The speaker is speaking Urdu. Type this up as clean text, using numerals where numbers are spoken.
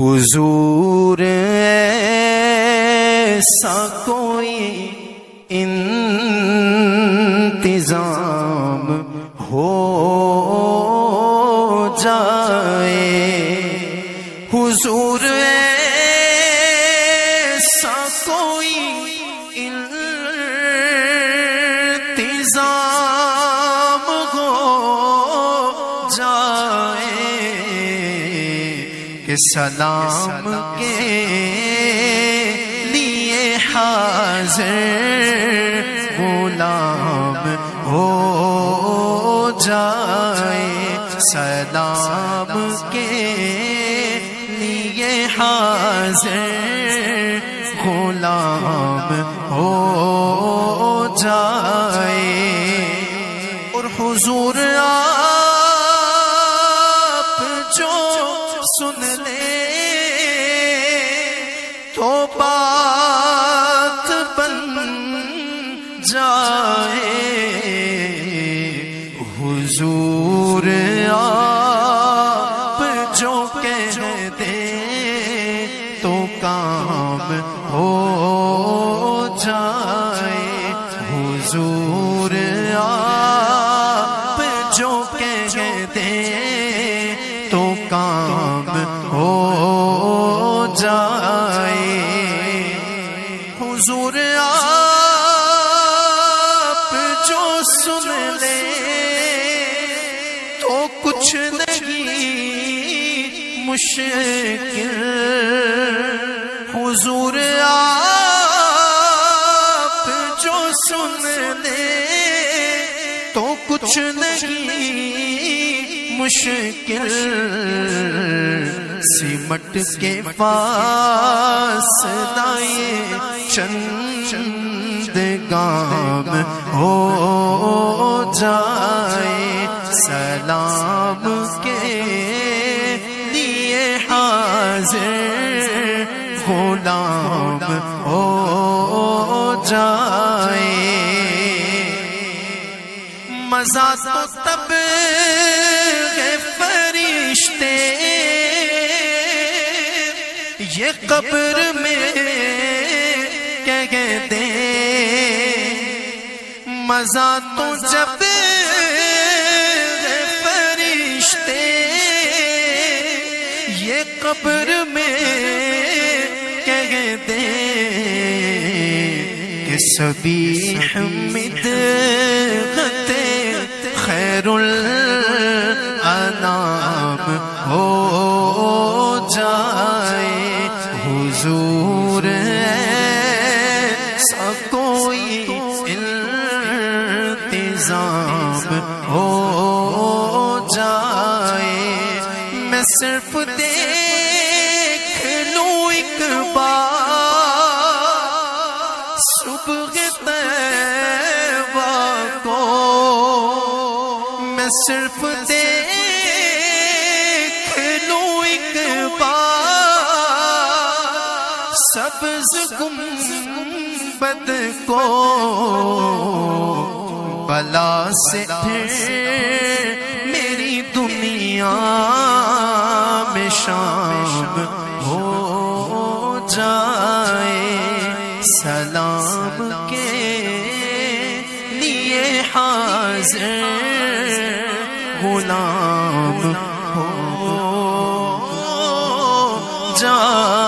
حضور ایسا کوئی انتظام ہو جائے، حضور ایسا کوئی انتظام ہو جائے کہ سلام کے لیے حاضر غلام ہو جائے، سلام کے لیے حاضر غلام ہو جائے۔ اور حضور آپ جو سن لے تو بات بن جائے، حضور آپ جو کہہ دے تو کام ہو جائے، حضور آپ جو کہہ دے تو کام ہو جائے، حضور آپ جو سن لے تو کچھ نہیں مشکل، حضور آپ جو سن لے تو کچھ نہیں مشکل، سمٹ کے پاس لائے چند گام ہو جائے، سلام کے لیے حاضر غلام ہو جائے۔ مزہ تو تب ہے فرشتے یہ قبر میں کہہ دیں، مزہ تو جب فرشتے یہ قبر میں کہہ دیں کہ صبیح مدغتے خیر الانام ہو جائے، حضور ایسا کوئی انتظام ہو جائے، میں صرف دیکھ لوں ایک بار صبح طیبہ کو، میں صرف دیکھ لوں ایک بار سبز گنبد کو، بلا سے پھر میری دنیا میں شام ہو جائے، سلام کے لیے حاضر غلام ہو جائے۔